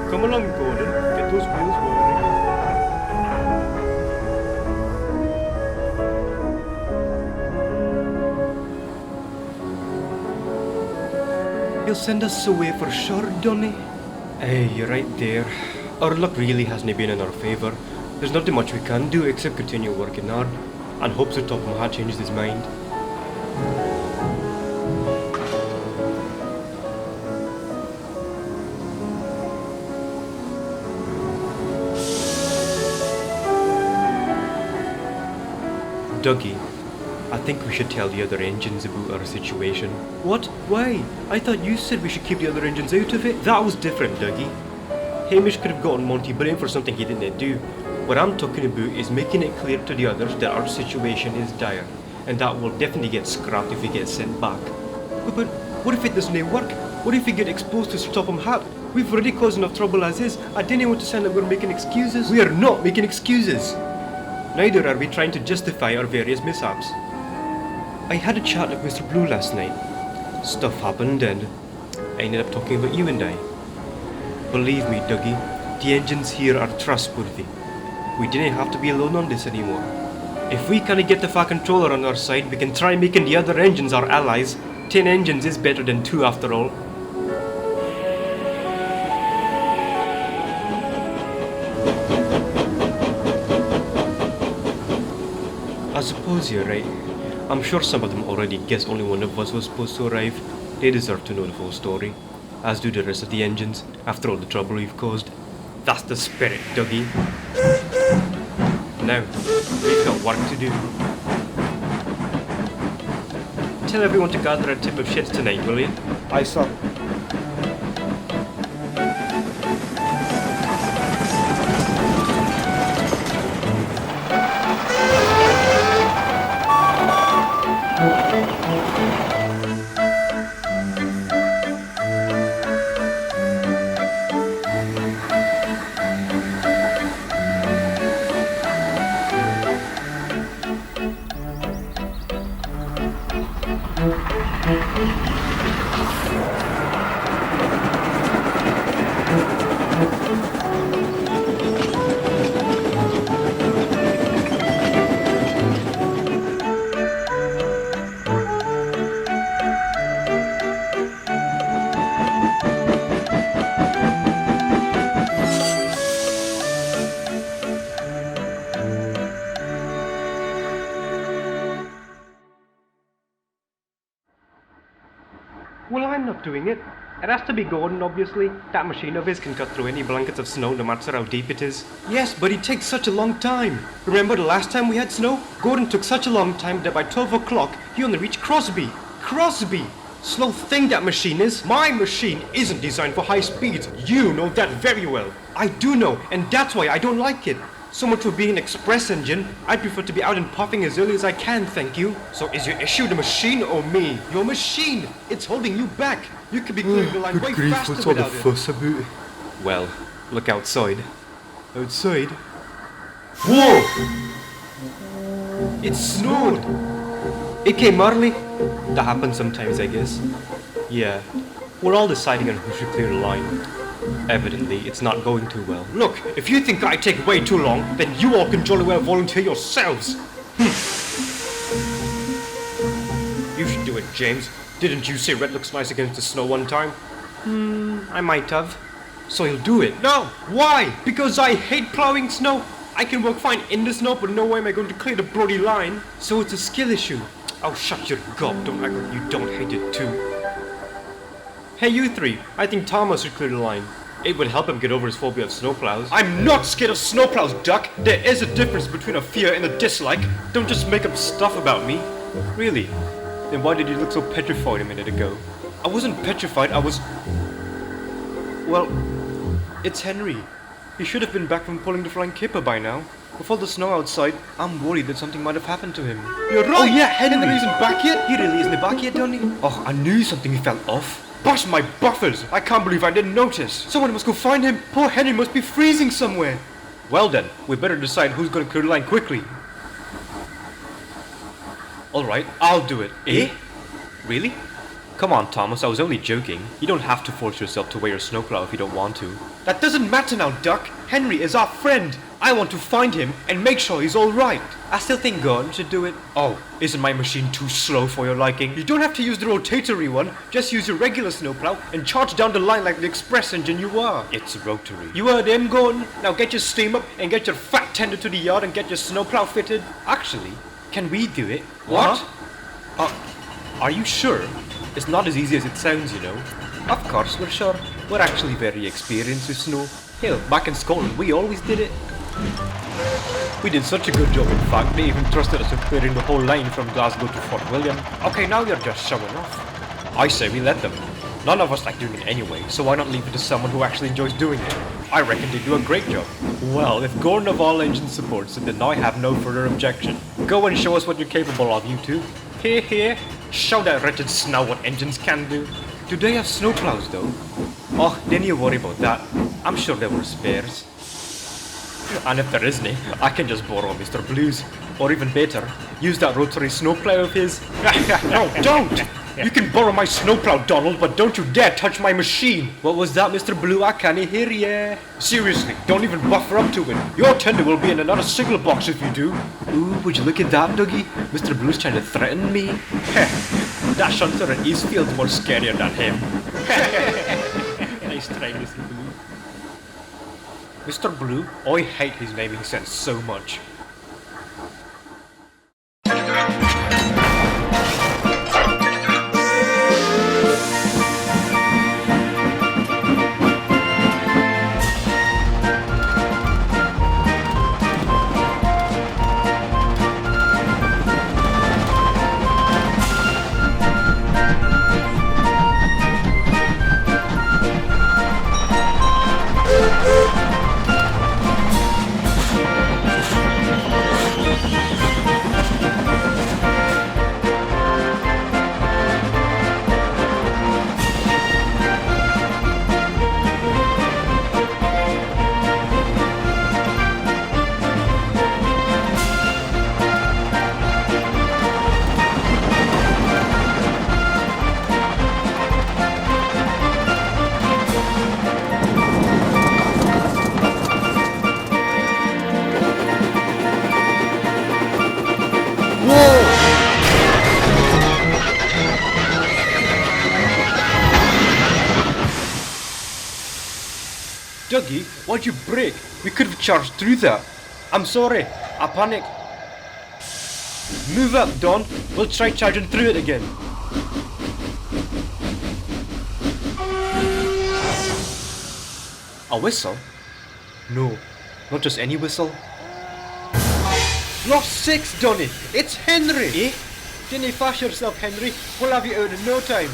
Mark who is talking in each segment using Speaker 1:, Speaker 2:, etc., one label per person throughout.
Speaker 1: Come along, Gordon. Get those wheels whirring. He'll send us away for sure, Donny. Hey, you're right there. Our luck really hasn't been in our favour. There's nothing much we can do except continue working hard and hope Sir Topham Hatt changes his mind. Dougie, I think we should tell the other engines about our situation. What? Why? I thought you said we should keep the other engines out of it. That was different, Dougie. Hamish could have gotten Monty blamed for something he didn't do. What I'm talking about is making it clear to the others that our situation is dire, and that will definitely get scrapped if we get sent back. But what if it doesn't work? What if we get exposed to Sir Topham Hatt? We've already caused enough trouble as is. I didn't want to sound like we're making excuses. We are not making excuses. Neither are we trying to justify our various mishaps. I had a chat with Mr. Blue last night. Stuff happened and I ended up talking about you and I. Believe me, Dougie, the engines here are trustworthy. We didn't have to be alone on this anymore. If we can't get the Far Controller on our side, we can try making the other engines our allies. 10 engines is better than 2 after all. I suppose you're right. I'm sure some of them already guessed only one of us was supposed to arrive. They deserve to know the full story, as do the rest of the engines, after all the trouble we've caused. That's the spirit, Dougie. Now, we've got work to do. Tell everyone to gather at Tip of Sheds tonight, will you? Aye, sir. Well, I'm not doing it. It has to be Gordon, obviously. That machine of his can cut through any blankets of snow, no matter how deep it is. Yes, but it takes such a long time. Remember the last time we had snow? Gordon took such a long time that by 12 o'clock, he only reached Crosby. Crosby! Slow thing that machine is. My machine isn't designed for high speeds. You know that very well. I do know, and that's why I don't like it. So much for being an express engine. I prefer to be out and puffing as early as I can, thank you. So is your issue the machine or me? Your machine! It's holding you back. You could be clearing the line way faster
Speaker 2: what's all the
Speaker 1: without it.
Speaker 2: fuss about?
Speaker 1: Well, look outside.
Speaker 2: Outside?
Speaker 1: Whoa! It snowed! It came early. That happens sometimes, I guess. Yeah. We're all deciding on who should clear the line. Evidently, it's not going too well. Look, if you think I take way too long, then you all can jolly well volunteer yourselves. You should do it, James. Didn't you say red looks nice against the snow one time? I might have. So you'll do it? No! Why? Because I hate plowing snow. I can work fine in the snow, but no way am I going to clear the bloody line. So it's a skill issue. Oh, shut your gob. Don't act like you don't hate it too. Hey, you three. I think Thomas should clear the line. It would help him get over his phobia of snowplows. I'm not scared of snowplows, Duck. There is a difference between a fear and a dislike. Don't just make up stuff about me. Really? Then why did you look so petrified a minute ago? I wasn't petrified, I was... Well, it's Henry. He should have been back from pulling the flying kipper by now. With all the snow outside, I'm worried that something might have happened to him. You're right! Oh yeah, Henry isn't back yet? He really isn't back yet, Donny? Oh, I knew something fell off. Bust my buffers! I can't believe I didn't notice. Someone must go find him. Poor Henry must be freezing somewhere. Well then, we better decide who's going to clear the line quickly. Alright, I'll do it. Eh? Really? Come on, Thomas, I was only joking. You don't have to force yourself to wear your snowplow if you don't want to. That doesn't matter now, Duck. Henry is our friend. I want to find him and make sure he's alright. I still think Gordon should do it. Oh, isn't my machine too slow for your liking? You don't have to use the rotatory one. Just use your regular snowplow and charge down the line like the express engine you are. It's rotary. You heard him, Gordon. Now get your steam up and get your fat tender to the yard and get your snowplow fitted. Actually, can we do it? What? Are you sure? It's not as easy as it sounds, you know. Of course we're sure. We're actually very experienced with snow. Hell, back in Scotland we always did it. We did such a good job, in fact, they even trusted us with clearing the whole line from Glasgow to Fort William. Okay, now you're just showing off. I say we let them. None of us like doing it anyway, so why not leave it to someone who actually enjoys doing it? I reckon they do a great job. Well, if Gordon of All Engines supports it, then I have no further objection. Go and show us what you're capable of, you two. Here. Show that wretched snow what engines can do. Do they have snowplows though? Oh, then you worry about that. I'm sure there were spares. And if there isn't, I can just borrow Mr. Blue's. Or even better, use that rotary snowplow of his. No, don't! You can borrow my snowplow, Donald, but don't you dare touch my machine! What was that, Mr. Blue? I can't hear ya. Seriously, don't even buffer up to it. Your tender will be in another signal box if you do. Ooh, would you look at that, Dougie? Mr. Blue's trying to threaten me. That shunter in Eastfield's more scarier than him. Nice try, Mr. Blue. Mr. Blue, I hate his naming sense so much. Dougie, why'd you brake? We could have charged through that. I'm sorry, I panicked. Move up, Don. We'll try charging through it again. A whistle? No, not just any whistle. Lost 6, Donny! It's Henry! Eh? Didn't you fast yourself, Henry? We'll have you out in no time.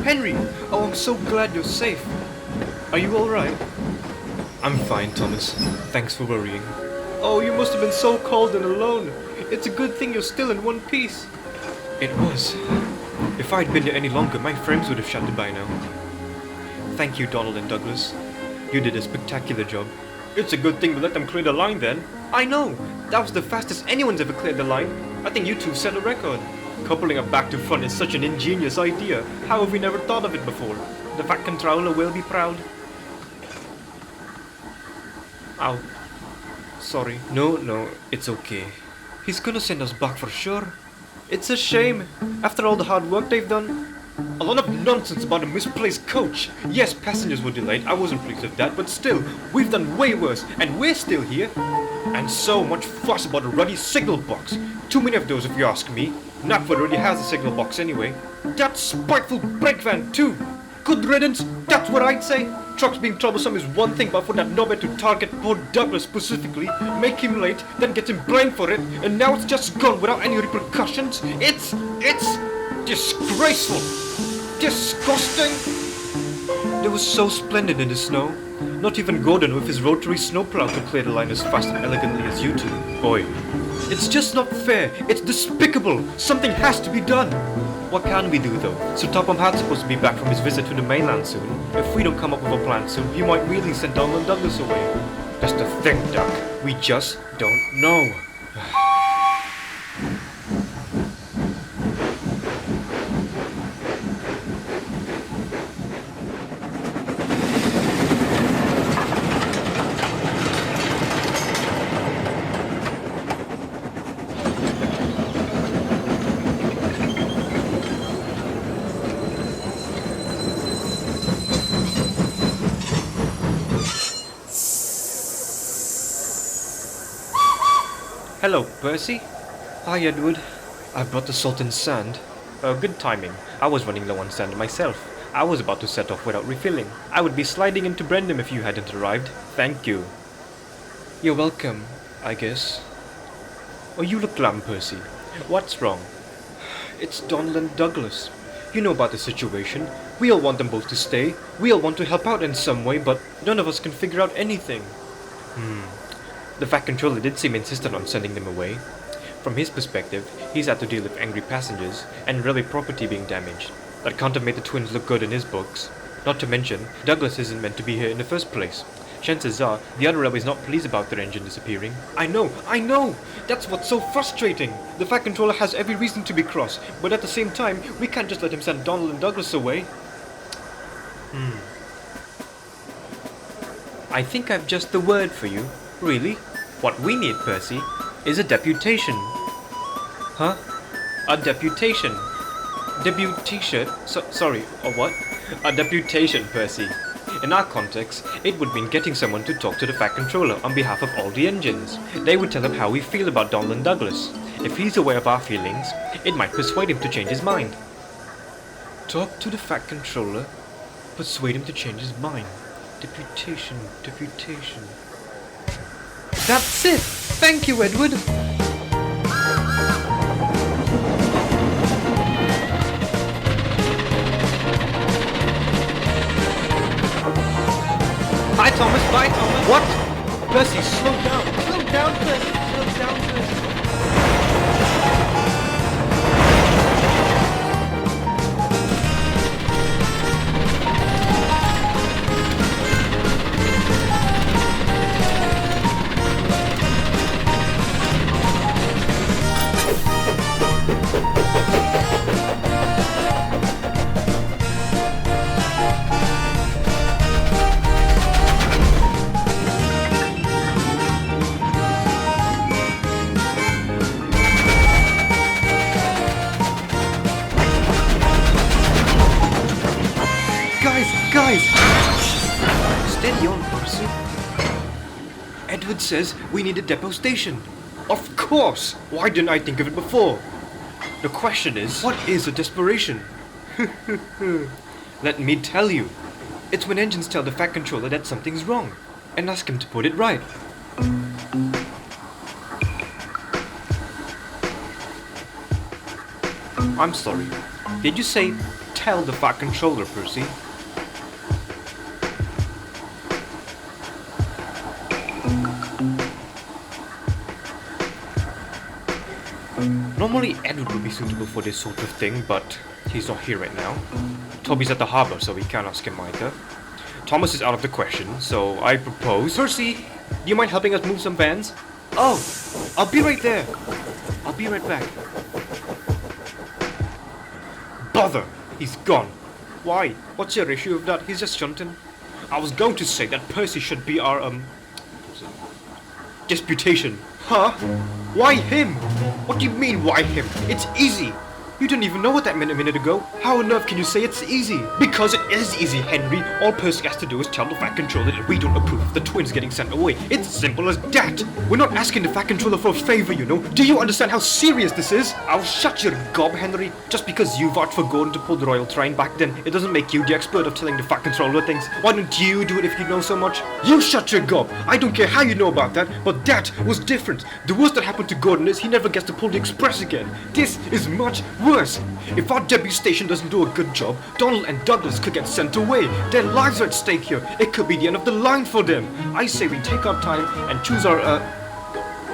Speaker 1: Henry! Oh, I'm so glad you're safe. Are you alright? I'm fine, Thomas. Thanks for worrying. Oh, you must have been so cold and alone. It's a good thing you're still in one piece. It was. If I'd been there any longer, my frames would have shattered by now. Thank you, Donald and Douglas. You did a spectacular job. It's a good thing we let them clear the line then. I know! That was the fastest anyone's ever cleared the line. I think you two set a record. Coupling it back to front is such an ingenious idea. How have we never thought of it before? The Fat Controller will be proud. Ow. Sorry. No, it's okay. He's gonna send us back for sure. It's a shame. After all the hard work they've done. A lot of nonsense about a misplaced coach. Yes, passengers were delayed. I wasn't pleased with that. But still, we've done way worse. And we're still here. And so much fuss about a ruddy signal box. Too many of those if you ask me. Knapford already has a signal box anyway. That spiteful brake van too! Good riddance, that's what I'd say. Trucks being troublesome is one thing, but for that knobhead to target poor Douglas specifically, make him late, then get him blamed for it, and now it's just gone without any repercussions, it's disgraceful! Disgusting! They were so splendid in the snow. Not even Gordon with his rotary snowplow could clear the line as fast and elegantly as you two. Oi. It's just not fair. It's despicable. Something has to be done. What can we do though? So Topham Hatt's supposed to be back from his visit to the mainland soon. If we don't come up with a plan soon, he might really send Donald Douglas away. That's the thing, Duck. We just don't know. Hello, Percy. Hi, Edward. I've brought the salt and sand. Good timing. I was running low on sand myself. I was about to set off without refilling. I would be sliding into Brendam if you hadn't arrived. Thank you. You're welcome, I guess. Oh, you look glum, Percy. What's wrong? It's Donald and Douglas. You know about the situation. We all want them both to stay. We all want to help out in some way, but none of us can figure out anything. The Fat Controller did seem insistent on sending them away. From his perspective, he's had to deal with angry passengers and railway property being damaged. That can't have made the twins look good in his books. Not to mention, Douglas isn't meant to be here in the first place. Chances are, the other railway's not pleased about their engine disappearing. I know! That's what's so frustrating! The Fat Controller has every reason to be cross, but at the same time, we can't just let him send Donald and Douglas away. I think I've just the word for you. Really? What we need, Percy, is a deputation. Huh? A deputation. Deputation? Sorry, a what? A deputation, Percy. In our context, it would mean getting someone to talk to the Fat Controller on behalf of all the engines. They would tell him how we feel about Donald and Douglas. If he's aware of our feelings, it might persuade him to change his mind. Talk to the Fat Controller, persuade him to change his mind. Deputation. That's it! Thank you, Edward! Bye, Thomas! Bye, Thomas! What? Percy, slow down! Slow down, Percy! Slow down, Percy! Guys! Steady on, Percy. Edward says we need a depot station. Of course! Why didn't I think of it before? The question is, what is a desperation? Let me tell you. It's when engines tell the Fat Controller that something's wrong, and ask him to put it right. I'm sorry. Did you say tell the Fat Controller, Percy? Normally Edward would be suitable for this sort of thing, but he's not here right now. Toby's at the harbour, so we can't ask him either. Thomas is out of the question, so I propose... Percy, do you mind helping us move some vans? Oh, I'll be right there. I'll be right back. Bother! He's gone. Why? What's your issue with that? He's just shunting. I was going to say that Percy should be our, Deputation. Huh? Why him? What do you mean, why him? It's easy. You didn't even know what that meant a minute ago. How on earth can you say it's easy? Because it is easy, Henry. All Percy has to do is tell the Fat Controller that we don't approve of the twins getting sent away. It's simple as that. We're not asking the Fat Controller for a favor, you know. Do you understand how serious this is? I'll shut your gob, Henry. Just because you vouched for Gordon to pull the royal train back then, it doesn't make you the expert of telling the Fat Controller things. Why don't you do it if you know so much? You shut your gob. I don't care how you know about that, but that was different. The worst that happened to Gordon is he never gets to pull the express again. This is much worse. If our Deputation doesn't do a good job, Donald and Douglas could get sent away. Their lives are at stake here. It could be the end of the line for them. I say we take our time and choose our,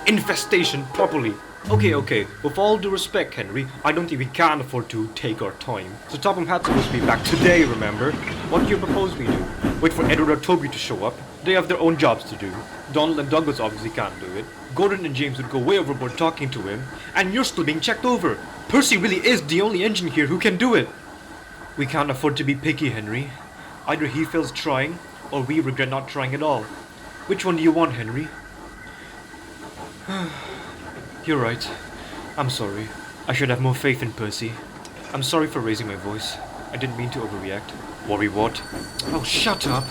Speaker 1: infestation properly. Okay, with all due respect, Henry, I don't think we can afford to take our time. So Topham Hatt's supposed to be back today, remember? What do you propose we do? Wait for Edward or Toby to show up? They have their own jobs to do. Donald and Douglas obviously can't do it. Gordon and James would go way overboard talking to him. And you're still being checked over. Percy really is the only engine here who can do it. We can't afford to be picky, Henry. Either he fails trying, or we regret not trying at all. Which one do you want, Henry? You're right. I'm sorry. I should have more faith in Percy. I'm sorry for raising my voice. I didn't mean to overreact. Worry what? Oh, shut up.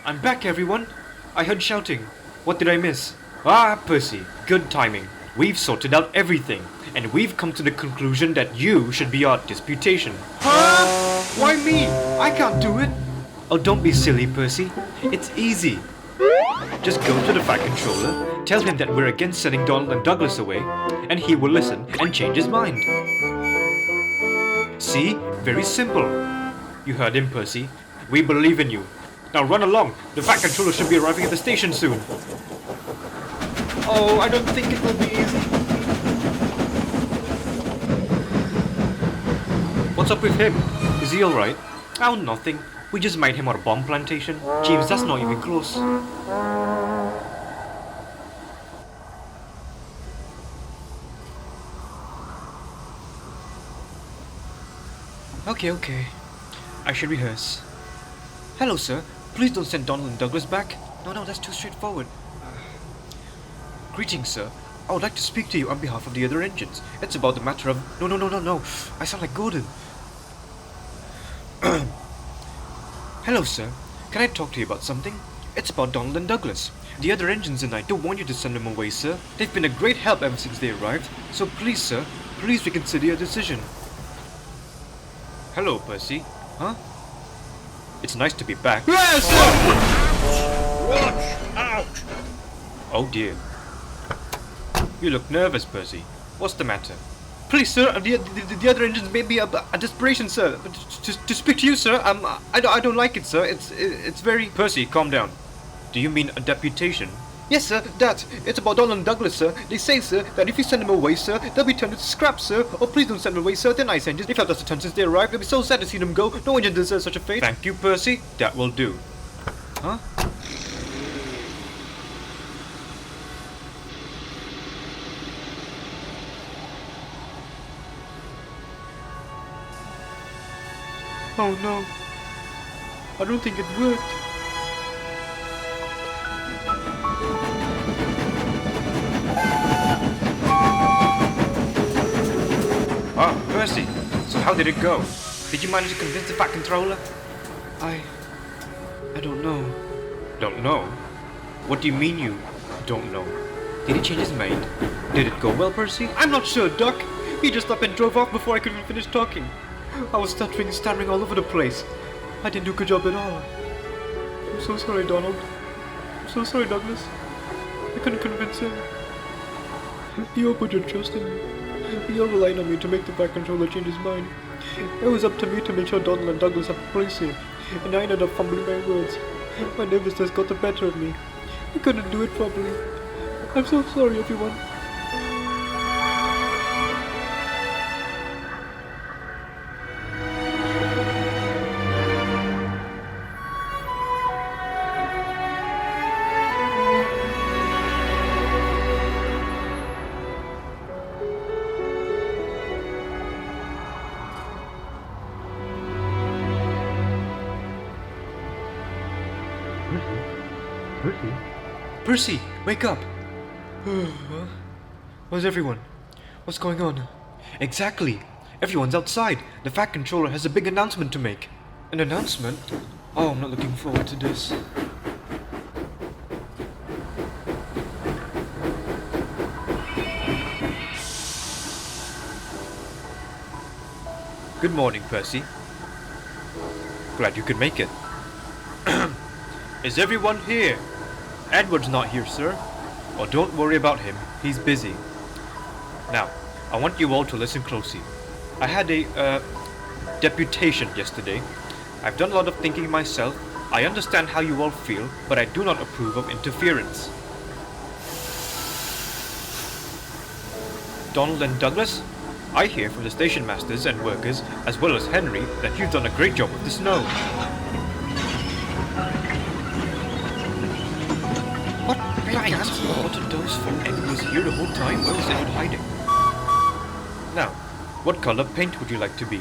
Speaker 1: I'm back, everyone. I heard shouting. What did I miss? Ah, Percy. Good timing. We've sorted out everything. And we've come to the conclusion that you should be our disputation. Huh? Why me? I can't do it. Oh, don't be silly, Percy. It's easy. Just go to the Fat Controller, tell him that we're against sending Donald and Douglas away, and he will listen and change his mind. See? Very simple. You heard him, Percy. We believe in you. Now run along. The Fat Controller should be arriving at the station soon. Oh, I don't think it will be easy. What's up with him? Is he alright? Oh, nothing. We just made him our bomb plantation. James, that's not even close. Okay. I should rehearse. Hello, sir. Please don't send Donald and Douglas back. No, that's too straightforward. Greetings, sir. I would like to speak to you on behalf of the other engines. It's about the matter of... No. I sound like Gordon. Hello, sir. Can I talk to you about something? It's about Donald and Douglas. The other engines and I don't want you to send them away, sir. They've been a great help ever since they arrived. So please, sir, please reconsider your decision. Hello, Percy. Huh? It's nice to be back. Yes, sir!
Speaker 2: Watch out!
Speaker 1: Oh dear. You look nervous, Percy. What's the matter? Please, sir, the other engines may be a desperation, sir. But to speak to you, sir, I don't like it, sir. It's very... Percy, calm down. Do you mean a deputation? Yes, sir, that. It's about Donald and Douglas, sir. They say, sir, that if you send them away, sir, they'll be turned into scrap, sir. Oh, please don't send them away, sir. They're nice engines. They've helped us a ton since they arrived. It'll be so sad to see them go. No engine deserves such a fate. Thank you, Percy. That will do. Huh? Oh no, I don't think it worked. Ah, Percy, so how did it go? Did you manage to convince the Fat Controller? I don't know. Don't know? What do you mean you don't know? Did he change his mind? Did it go well, Percy? I'm not sure, Doc. He just up and drove off before I could even finish talking. I was stuttering and stammering all over the place. I didn't do a good job at all. I'm so sorry, Donald. I'm so sorry, Douglas. I couldn't convince him. You all put your trust in me. You all relied on me to make the Fat Controller change his mind. It was up to me to make sure Donald and Douglas have a place here, and I ended up fumbling my words. My nervousness got the better of me. I couldn't do it properly. I'm so sorry, everyone. Percy, wake up! Where's everyone? What's going on?
Speaker 2: Exactly. Everyone's outside. The Fat Controller has a big announcement to make. An announcement? Oh, I'm not looking forward to this. Good morning, Percy. Glad you could make it. Is everyone here? Edward's not here, sir. Well, don't worry about him. He's busy. Now, I want you all to listen closely. I had a, deputation yesterday. I've done a lot of thinking myself. I understand how you all feel, but I do not approve of interference. Donald and Douglas, I hear from the station masters and workers, as well as Henry, that you've done a great job with the snow. What? What are those for? Ed was here the whole time. Where was Ed hiding? Now, what color paint would you like to be?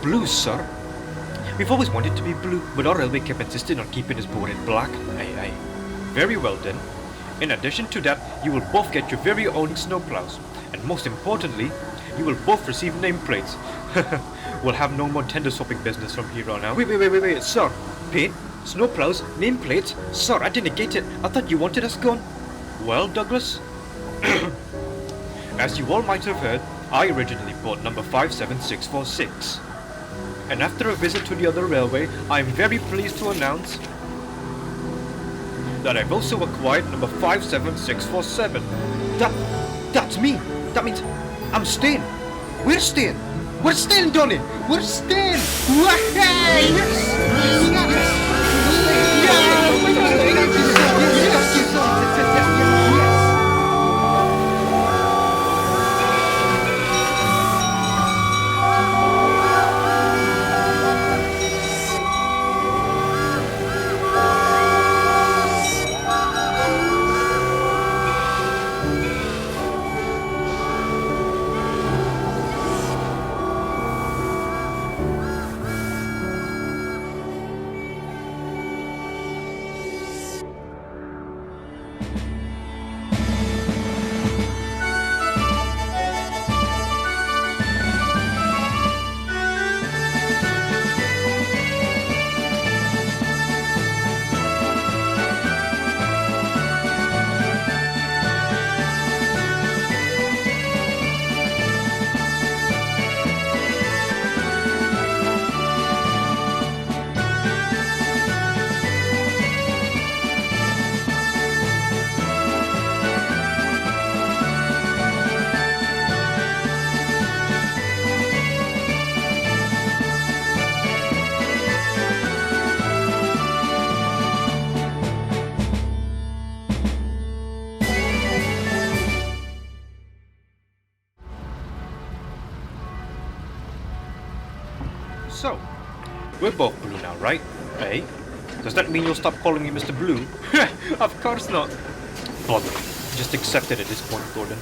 Speaker 2: Blue, sir. We've always wanted to be blue, but our railway kept insisting on keeping his board in black. Aye. Very well then. In addition to that, you will both get your very own snowplows. And most importantly, you will both receive nameplates. We'll have no more tender swapping business from here on out. Wait, sir. Paint? Snowplows? Nameplates? Sir, I didn't get it. I thought you wanted us gone. Well, Douglas? As you all might have heard, I originally bought number 57646. And after a visit to the other railway, I am very pleased to announce that I've also acquired number 57647. That's me. That means I'm staying. We're staying. We're staying, Donny. We're staying. So, we're both blue now, right? Eh? Does that mean you'll stop calling me Mr. Blue? Of course not. Bother. Just accept it at this point, Gordon.